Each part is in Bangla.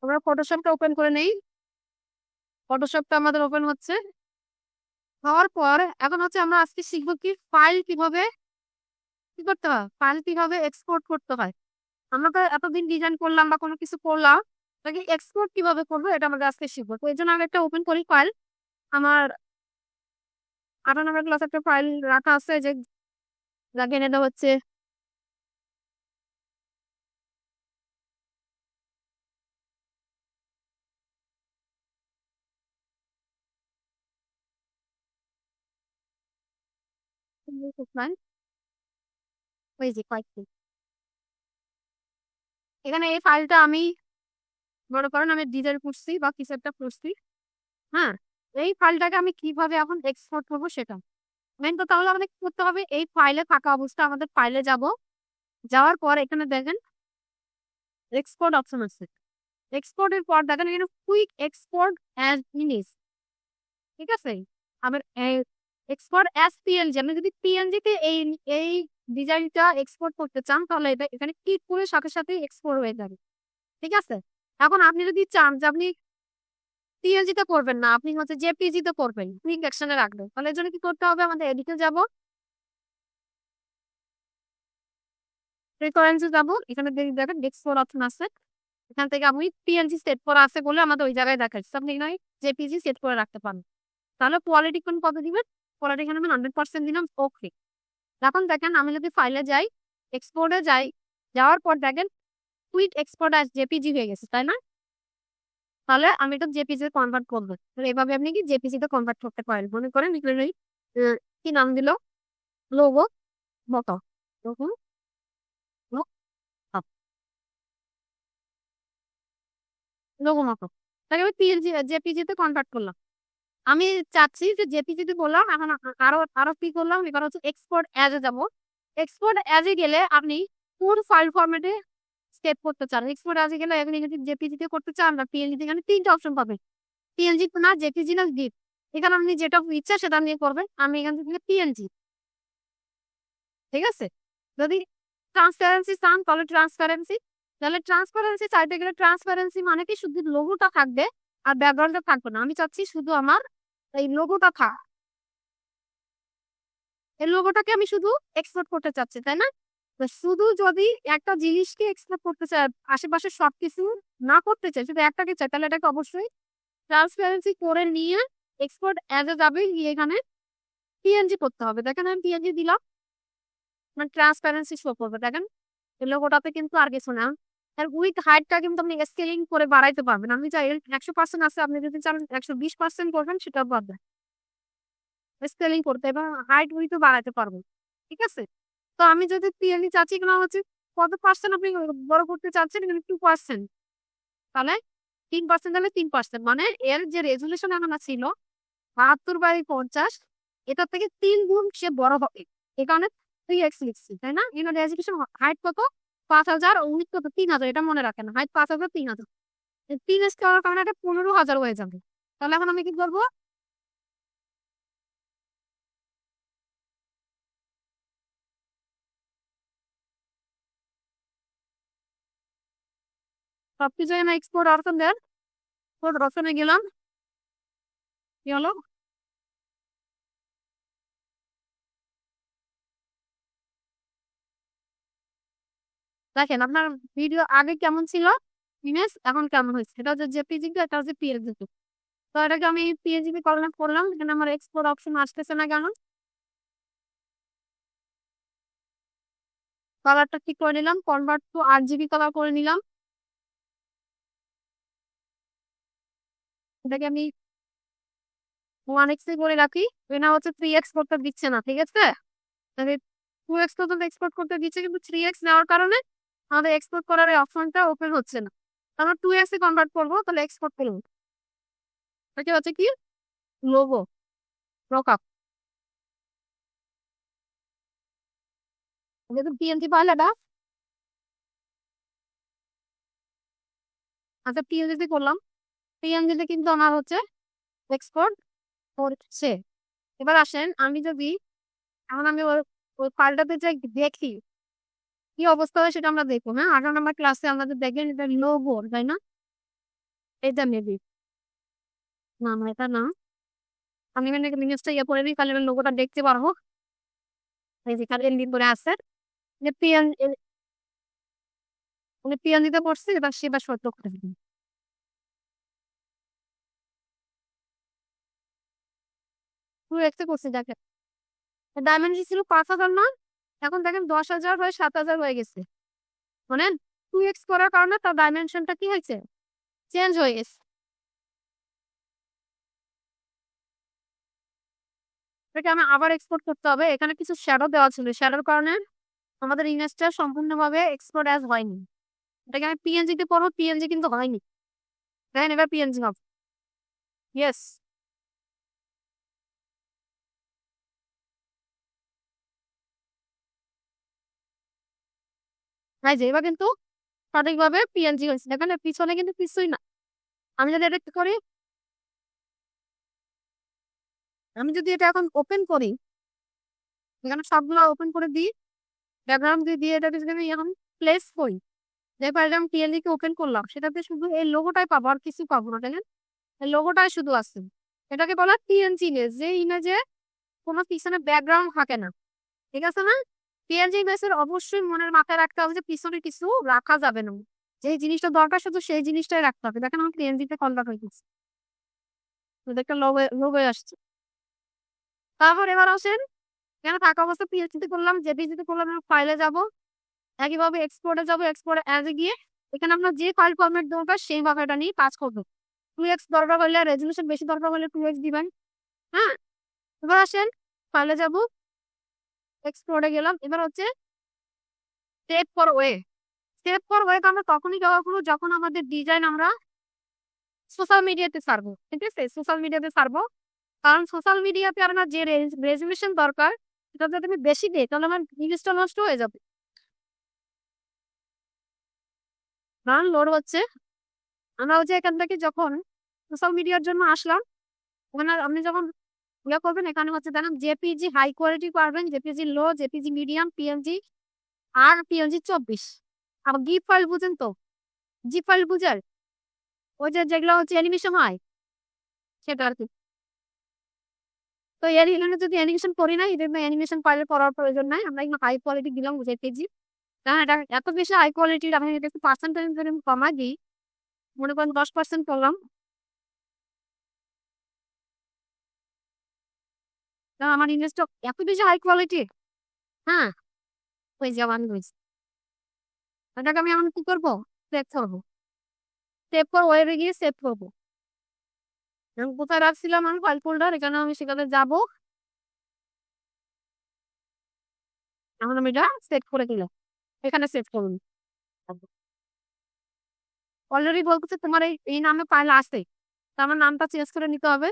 আমরা ফটোশপটা ওপেন করে নেই। ফটোশপটা আমাদের ওপেন হচ্ছে। হওয়ার পর এখন হচ্ছে আমরা আজকে শিখবো কি ফাইল কিভাবে কি করতে হয়, ফাইল কিভাবে এক্সপোর্ট করতে হয়। আমরা তো এতদিন ডিজাইন করলাম বা কোনো কিছু করলাম, তাকে এক্সপোর্ট কিভাবে করবো এটা আমরা আজকে শিখবো। তো এই জন্য আমি একটা ওপেন করি ফাইল। আমার 98 ক্লাস একটা ফাইল রাখা আছে, যে লাগিয়ে নেওয়া হচ্ছে। ওই যে কয়েকটি এখানে এই ফাইলটা আমি মনে করেন আমি ডিজাইন করছি বা কিছু একটা করছি। হ্যাঁ, এই ফাইলটাকে আমি কিভাবে এখন এক্সপোর্ট করবো সেটা মেন কথা হলো, আমাদের কি করতে হবে, এই ফাইলে থাকা অবস্থা আমাদের ফাইলে যাব। যাওয়ার পর এখানে দেখেন এক্সপোর্ট অপশন আছে। এক্সপোর্ট এর পর দেখেন এখানে কুইক এক্সপোর্ট অ্যাজ ইমেজ। ঠিক আছে, আবার এক্সপোর্ট অ্যাজ পিএনজি। আপনি যদি পিএনজি তে এই এই ডিজাইনটা এক্সপোর্ট করতে চান তাহলে এটা এখানে ক্লিক করে সাথে সাথে এক্সপোর্ট হয়ে যাবে। ঠিক আছে, এখন আপনি যদি চান যে আপনি পিএনজি তে করবেন না, আপনি হচ্ছে জেপিজি তে করবেন, কুইক অ্যাকশনে রাখবেন, তাহলে এর জন্য কি করতে হবে, আমাদের এডিটে যাব, প্রেফারেন্সে যাব, এখানে দেখেন এক্সপোর্ট অপশন আছে। এখান থেকে আপনি পিএনজি সেট করা আছে বলে আমাদের ওই জায়গায় দেখাচ্ছে, আপনি এখানে জেপিজি সেট করে রাখতে পারেন। তাহলে কোয়ালিটি কোন কত দিবেন, কোয়ালিটি এখানে আমি 100% দিলাম, ওকে। এখন দেখেন আমি যদি ফাইলে যাই, এক্সপোর্টে যাই, যাওয়ার পর দেখেন কুইক এক্সপোর্ট আজ জেপিজি হয়ে গেছে, তাই না? তাহলে আমি এটা জেপিজি তে কনভার্ট করবো। তাহলে এভাবে আপনি কি জেপিজি তে কনভার্ট করতে পারেন। মনে করেন এখানে কি নাম দিল, লোগো মতো, তখন লোগো মতো, তাকে আমি পিএনজি জেপিজি তে কনভার্ট করলাম। আমি চাচ্ছি যে জেপিজি তে বললাম, এখন আরো আরো কি করলাম, এবার হচ্ছে এক্সপোর্ট অ্যাজ এ যাবো। এক্সপোর্ট অ্যাজ এ গেলে আপনি কোন ফাইল ফরম্যাটে সেভ করতে চান, এক্সপোর্ট অ্যাজ এ গেলে এখন যদি জেপিজি তে করতে চান বা পিএনজি তে, এখানে তিনটা অপশন পাবেন, পিএনজি না জেপিজি না গিফট। এখানে আপনি যেটা ইচ্ছা সেটা আপনি করবেন, আমি এখান থেকে পিএনজি। ঠিক আছে, যদি ট্রান্সপারেন্সি চান তাহলে ট্রান্সপারেন্সি, তাহলে ট্রান্সপারেন্সি চাইতে গেলে ট্রান্সপারেন্সি মানে কি শুধু লোগোটা থাকবে আর ব্যাকগ্রাউন্ডটা থাকবে না। আমি চাচ্ছি শুধু আমার এই লোগোটা থাক, এই লোগোটাকে আমি শুধু এক্সপোর্ট করতে চাচ্ছি, তাই না? তো শুধু যদি একটা জিনিসকে এক্সপোর্ট করতে চাই, আশেপাশে সবকিছু না করতে চাই, শুধু একটাকে চাই, তাহলে এটাকে অবশ্যই ট্রান্সপারেন্সি করে নিয়ে এক্সপোর্ট অ্যাজ এ যাবে, গিয়ে এখানে পিএনজি করতে হবে। দেখেন আমি পিএনজি দিলাম, মানে ট্রান্সপারেন্সি শো করবে। দেখেন এই লোগোটাতে কিন্তু আর কিছু না। আর উইথ হাইটটা কিন্তু আপনি স্কেলিং করে বাড়াইতে পারবেন, আপনি চাই 100% আছে, আপনি যদি চান 120% করবেন সেটা পারবেন স্কেলিং করতে, এবং হাইট উইথও বাড়াতে পারবেন। ঠিক আছে, তো আমি যদি পিএনজি চাচ্ছি, এখানে হচ্ছে কত পার্সেন্ট আপনি বড় করতে চাচ্ছেন, এখানে 2%, তাহলে 3%, তাহলে 3%, মানে এর যে রেজুলেশন এখন ছিল 72/50, এটার থেকে 3 গুণ সে বড় হবে। এই কারণে 3x লিখছি, তাই না? এখানে রেজুলেশন হাইট কত, 5,000, উইথ কত, 3,000, এটা মনে রাখেন, হাইট 5,000, 3,000, 3x করার কারণে এটা 15,000 হয়ে যাবে। তাহলে এখন আমি কি করবো, সবকিছু এখানে এক্সপোর্ট অপশন দেন, এক্সপোর্ট অপশনে গেলাম, কি হলো, দেখেন আপনার ভিডিও আগে কেমন ছিল, ইমেজ এখন কেমন হয়েছে, এটা হচ্ছে জেপিজি, এটা হচ্ছে পিএনজি। তো এটাকে আমি পিএনজি কনভার্ট করলাম, এখানে আমার এক্সপোর্ট অপশন আসতেছে না কেন, কালারটা ঠিক করে নিলাম, কনভার্ট টু আরজিবি কালার করে নিলাম। এটাকে আমি 1x করে রাখি, এটা হচ্ছে 3x করতে দিচ্ছে না। ঠিক আছে, তাহলে 2x পর্যন্ত এক্সপোর্ট করতে দিচ্ছে, কিন্তু 3x নেওয়ার কারণে আমাদের এক্সপোর্ট করার এই অপশনটা ওপেন হচ্ছে না। আমরা 2x এ কনভার্ট করবো, তাহলে এক্সপোর্ট করবো, এটা হচ্ছে কি, লোগো প্রকাপ, যেহেতু পিএনজি ফাইল এটা। আচ্ছা পিএনজি তে করলাম, পিএনজি তে কিন্তু আমার হচ্ছে এক্সপোর্ট হচ্ছে। এবার আসেন আমি যদি, এখন আমি ওই ওই ফাইলটাতে যে দেখি কি অবস্থা হয় সেটা আমরা দেখবো। হ্যাঁ, 18 নম্বর ক্লাসে আমাদের দেখেন এটা লোগো, তাই না? এটা মেবি না না এটা না। আমি মানে জিনিসটা ইয়ে করে নিই, তাহলে লোগোটা দেখতে পারবো। এই যে এখানে এন্ডিং করে আছে যে পিএন, মানে পিএনজিতে পড়ছে, এবার সেবার সত্য করে দিন। পুরো এক্সে করছে দেখেন, ডায়মেনশন ছিল 5,000 না, এখন দেখেন 10,000 হয়ে 7,000 হয়ে গেছে। মানে 2x করার কারণে তার ডাইমেনশনটা কি হয়েছে, চেঞ্জ হয়ে গেছে। এটাকে আমি আবার এক্সপোর্ট করতে হবে। এখানে কিছু শ্যাডো দেওয়া ছিল, শ্যাডোর কারণে আমাদের ইমেজটা সম্পূর্ণভাবে এক্সপোর্ট অ্যাজ হয়নি। এটাকে আমি পিএনজি তে পড়বো, পিএনজি কিন্তু হয়নি। দেখেন এবার পিএনজি হবে। ইয়েস, তাই যে এবার কিন্তু সঠিকভাবে পিএনজি হয়েছে। দেখেন এর পিছনে কিন্তু কিছুই না। আমি যদি এটা কি করি, আমি যদি এটা এখন ওপেন করি, এখানে সবগুলো ওপেন করে দিই, ব্যাকগ্রাউন্ড দিয়ে দিয়ে এটাকে যদি আমি এখন প্লেস করি, যে আমি পিএনজি কে ওপেন করলাম, সেটাতে শুধু এই লোগোটাই পাবো, আর কিছু পাবো না। দেখেন এই লোগোটাই শুধু আছে। এটাকে বলা পিএনজি ইমেজ, যে ইমেজে কোনো পিছনে ব্যাকগ্রাউন্ড থাকে না। ঠিক আছে না? পিএনজি ইমেজের অবশ্যই মনের মাথায় রাখতে হবে যে পিছনে কিছু রাখা যাবে না। যে জিনিসটা দরকার শুধু সেই জিনিসটাই রাখতে হবে। দেখেন আমার পিএনজি তে কনভার্ট হয়ে গেছে, একটা লোগো লোগো আসছে। তারপর এবার আসেন, কেন থাকা অবস্থা পিএনজি তে করলাম, জেপিজি তে করলাম, ফাইলে যাব, একইভাবে এক্সপোর্টে যাব, এক্সপোর্টে অ্যাজে গিয়ে এখানে আপনার যে ফাইল ফরম্যাট দরকার সেইভাবে এটা নিয়ে কাজ করবো। 2x দরকার হলে, রেজলিউশন বেশি দরকার হলে 2x দিবেন। হ্যাঁ, এবার আসেন ফাইলে যাব, এক্সপোর্টে গেলাম। এবার হচ্ছে save for way. Save for way আমরা তখনই ব্যবহার করবো যখন আমাদের ডিজাইন আমরা সোশ্যাল মিডিয়াতে ছাড়বো। ঠিক আছে, সোশ্যাল মিডিয়াতে ছাড়বো, কারণ সোশ্যাল মিডিয়াতে আপনার যে রেজলিউশন দরকার সেটা যদি আমি বেশি দিই তাহলে আমার জিনিসটা নষ্ট হয়ে যাবে। কারণ লোড হচ্ছে, আমরা হচ্ছে এখান থেকে যখন সোশ্যাল মিডিয়ার জন্য আসলাম, ওখানে আপনি যখন ইয়ে করবেন, এখানে হচ্ছে দেখেন জেপিজি হাই কোয়ালিটি পারবেন, জেপিজি লো, জেপিজি মিডিয়াম, পিএনজি আর পিএনজি 24। আবার গিফ ফাইল বুঝেন তো, জি ফাইল বুঝার, ওই যে যেগুলো হচ্ছে অ্যানিমেশন হয় সেটা আর কি। তো এর এখানে যদি অ্যানিমেশন করি না, এদের অ্যানিমেশন ফাইলে করার প্রয়োজন নাই। আমরা এখানে হাই কোয়ালিটি দিলাম জেপিজি। কারণ এটা এত বেশি হাই কোয়ালিটির, আমি এটা একটু পার্সেন্টেজ যদি কমাই দিই, মনে করেন 10% করলাম, কারণ আমার ইমেজটা এত বেশি হাই কোয়ালিটি। হ্যাঁ, হয়ে যাবো, আমি হয়েছি। এটাকে আমি এখন কি করবো, সেভ করবো। সেভ করে ওয়েবে গিয়ে সেভ করবো। আমি কোথায় রাখছিলাম আমি ফাইল ফোল্ডার, এখানে আমি সেখানে যাব। এখন আমি এটা সেভ করে দিলাম, এখানে সেভ করুন। অলরেডি বলতেছে তোমার এই এই নামে ফাইল আছে, তো আমার নামটা চেঞ্জ করে নিতে হবে।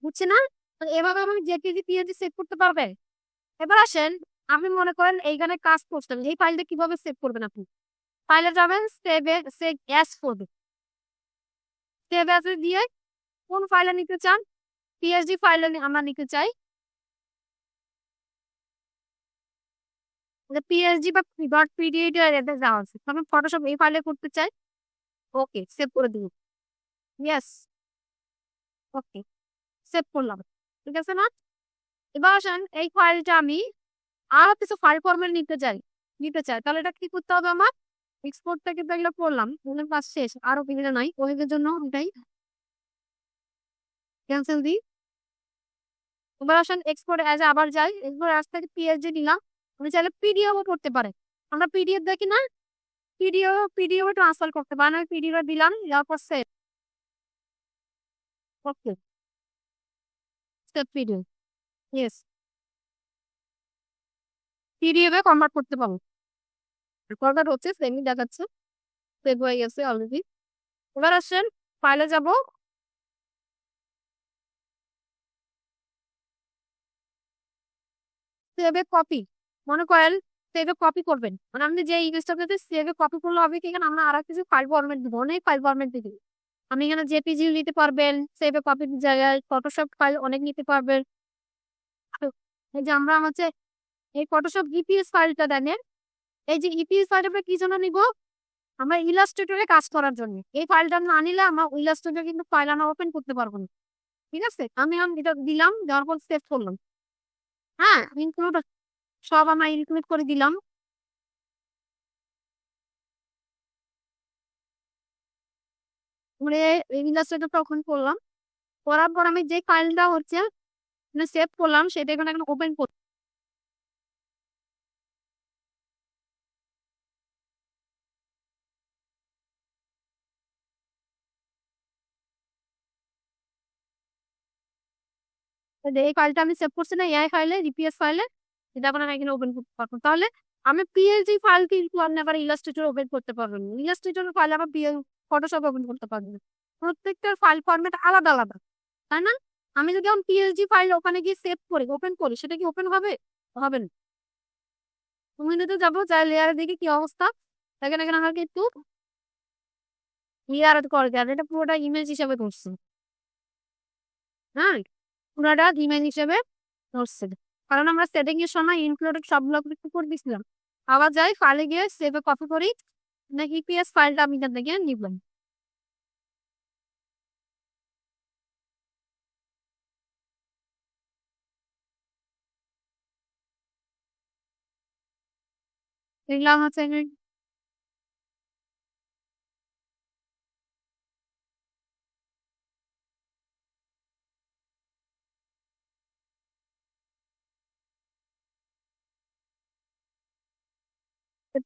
বুঝছি না? তো এভাবে আমি জেপিজি পিএনজি সেভ করতে পারবে। এবার আসেন, আপনি মনে করেন এইখানে কাজ করছেন, এই ফাইলটা কিভাবে সেভ করবেন আপনি? ফাইলে যাবেন, সেভে সেভ অ্যাজ করবেন। সেভ অ্যাজ দিয়ে কোন ফাইলে নিতে চান, পিএসডি ফাইলে আমরা নিতে চাই, পিএসডি বা ডট পিডিএফ এতে যাওয়া আছে। আমি ফটোশপ এই ফাইলে করতে চাই, ওকে সেভ করে দিব। ইয়েস, ওকে সেভ করলাম। ঠিক আছে না? এবার আসেন এই ফাইলটা আমি আরো কিছু ফাইল ফরম্যাট নিতে চাই, তাহলে এটা কি করতে হবে আমার? এক্সপোর্ট থেকে তো এগুলো করলাম, ওগুলোর কাজ শেষ, আরো বিভিন্ন নাই, ওইটার জন্য ওটাই ক্যান্সেল দিই। এবার আসেন এক্সপোর্ট অ্যাজ আবার যাই, এক্সপোর্ট অ্যাজ থেকে পিএসডি নিলাম। আপনি চাইলে পিডিএফও করতে পারেন, আমরা পিডিএফ দেখি না, পিডিএফ ট্রান্সফার করতে পারেন। আমি পিডিএফ দিলাম, দেওয়ার পর save, okay save PDF. Yes, PDF এ কনভার্ট করতে পারবো। কনভার্ট হচ্ছে, সেমই দেখাচ্ছে, সেভ হয়ে গেছে অলরেডি। এবার আসেন ফাইলে যাব, সেভে কপি। মনে করেন সেভে কপি করবেন, মানে আপনি যে ইমেজটাতে সেভে কপি করলে হবে কি, এখানে আমরা আর কিছু ফাইল ফরম্যাট দিব, অনেক ফাইল ফরম্যাট দিব। আপনি এখানে জেপিজি নিতে পারবেন, সেভে কপির জায়গায় ফটোশপ ফাইল অনেক নিতে পারবেন। এই যে আমরা হচ্ছে এই ফটোশপ জিপিএস ফাইলটা দেন, এই যে ইপিএস ফাইলটা আমরা কি জন্য নিব? আমরা ইলাস্ট্রেটরে কাজ করার জন্য। এই ফাইলটা না নিলে আমরা ইলাস্ট্রেটরে কিন্তু ফাইল আমরা ওপেন করতে পারবো না। ঠিক আছে, আমি এটা দিলাম, দেওয়ার পর সেভ করলাম। হ্যাঁ, ইনক্লুড সব আমরা ইনক্লুড করে দিলাম। মানে ইলাস্ট্রেটরটা ওপেন করলাম, করার পর আমি যে ফাইলটা হচ্ছে সেভ করলাম সেটা এখন ওপেন করতে এই ফাইলটা আমি সেভ করছি না, এআই ফাইলে, ডিপিএস ফাইলে, এটা এখন আমি এখানে ওপেন করতে পারবো। তাহলে আমি পিএলজি ফাইল কিন্তু আপনি আবার ইলাস্ট্রেটর ওপেন করতে পারবেন, ইলাস্ট্রেটরের ফাইল আবার ফটোশপ ওপেন করতে পারবেন। প্রত্যেকটার ফাইল ফরম্যাট আলাদা আলাদা, তাই না? আমি যদি এখন পিএলজি ফাইল ওখানে গিয়ে সেভ করি, ওপেন করি, সেটা কি ওপেন হবে? হবে না। উইন্ডোতে যাবো, যাই লেয়ারের দিকে কি অবস্থা দেখেন, এখানে আমাকে একটু লেয়ার করে দেয়, এটা পুরোটা ইমেজ হিসাবে ধরছে। হ্যাঁ, পুরোটা ইমেজ হিসেবে ধরছে, কারণ আমরা সেটিং এর সময় ইনক্লুডেড সবগুলো একটু করে দিছিলাম। আবার যাই ফাইলে গিয়ে সেভে কপি করি, না ইপিএস ফাইলটা আমি এখান থেকে নিলাম। দেখলাম হচ্ছে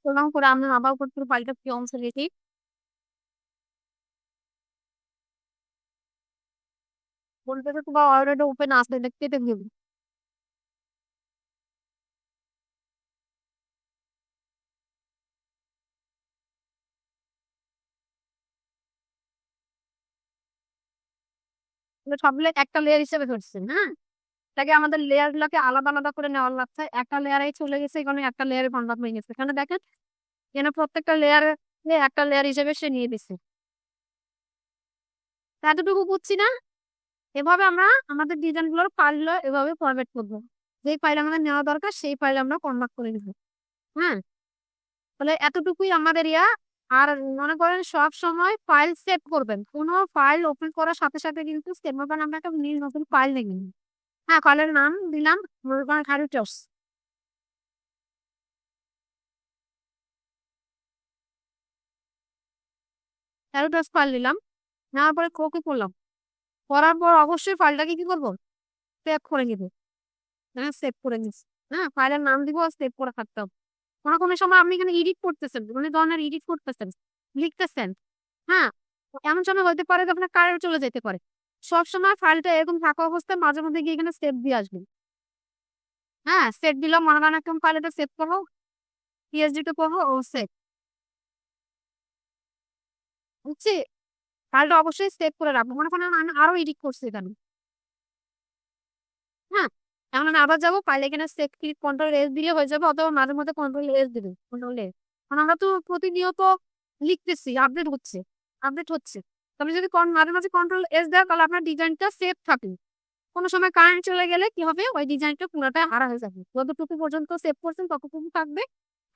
করলাম, করে আমরা আবার করতে ফাইলটা কি অংশ রেখে বলতে তো তোমার অলরেডি ওপেন আসবে, এটা কেটে দেবে। সবগুলো একটা লেয়ার হিসেবে ধরছে। হ্যাঁ, এটাকে আমাদের লেয়ার গুলোকে আলাদা আলাদা করে নেওয়ার লাগছে, একটা লেয়ারে চলে গেছে, এখানে একটা লেয়ারে কনভার্ট হয়ে গেছে। এখানে দেখেন, এখানে প্রত্যেকটা লেয়ার একটা লেয়ার হিসেবে সে নিয়ে দিচ্ছে। এতটুকু বুঝছি না? এভাবে আমরা আমাদের ডিজাইন গুলোর ফাইল গুলো এভাবে ফরম্যাট করবো, যেই ফাইল আমাদের নেওয়া দরকার সেই ফাইল আমরা কনভার্ট করে নিবো। হ্যাঁ, তাহলে এতটুকুই আমাদের ইয়া। আর মনে করেন সব সময় ফাইল সেভ করবেন, কোনো ফাইল ওপেন করার সাথে সাথে কিন্তু সেভ করবেন, আমরা একটা নতুন ফাইল নেবেন। হ্যাঁ, ফাইলের নাম দিলাম মনে করেন হ্যারিটস, হ্যারিটস ফাইল নিলাম, নেওয়ার পরে কপি করলাম, করার পর অবশ্যই ফাইলটাকে কি করবো? সেভ করে নিব। হ্যাঁ, সেভ করে নিচ্ছি। হ্যাঁ, ফাইলের নাম দিব আর সেভ করে থাকতে হবে। কোনো সময় আপনি এখানে এডিট করতেছেন, বিভিন্ন ধরনের এডিট করতেছেন, লিখতেছেন। হ্যাঁ, এমন সময় হতে পারে যে আপনার কারেন্ট চলে যেতে পারে। সব সময় ফাইলটা এরকম থাকা অবস্থায় মাঝে মধ্যে গিয়ে এখানে সেভ দিয়ে আসবেন। হ্যাঁ, সেভ দিলাম, মনে করেন একদম ফাইলটা সেভ করবো, পিএসডি তে করবো ও সেভ। বুঝছি, ফাইলটা অবশ্যই সেভ করে রাখবো। মনে করেন আমি আরো এডিট করছি এখানে। হ্যাঁ, এখন আমি আবার যাবো, ফাইলে এখানে সেভ ক্লিক কন্ট্রোল এস দিলে হয়ে যাবে, অথবা মাঝে মধ্যে কন্ট্রোল এস দিবে, কন্ট্রোল এস। কারণ আমরা তো প্রতিনিয়ত লিখতেছি, আপডেট হচ্ছে, আপডেট হচ্ছে। তবে যদি মাঝে মাঝে কন্ট্রোল এস দেয়, তাহলে আপনার ডিজাইনটা সেভ থাকে। কোনো সময় কারেন্ট চলে গেলে কি হবে, ওই ডিজাইনটা পুরোটা হারা হয়ে যাবে। যতটুকু পর্যন্ত সেভ করছেন ততটুকু থাকবে,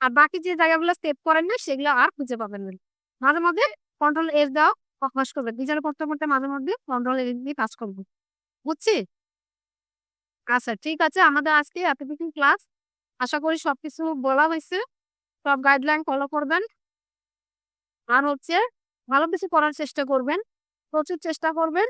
আর বাকি যে জায়গাগুলো সেভ করেন না সেগুলো আর খুঁজে পাবেন না। মাঝে মধ্যে কন্ট্রোল এস দাও, কাজ করবে, ডিজাইন করতে করতে মাঝে মধ্যে কন্ট্রোল এস দিয়ে কাজ করবে। বুঝছি? আচ্ছা, ঠিক আছে, আমাদের আজকে এতটুকু ক্লাস। আশা করি সবকিছু বলা হয়েছে, সব গাইডলাইন ফলো করবেন, আর হচ্ছে ভালো কিছু করার চেষ্টা করবেন, প্রচুর চেষ্টা করবেন।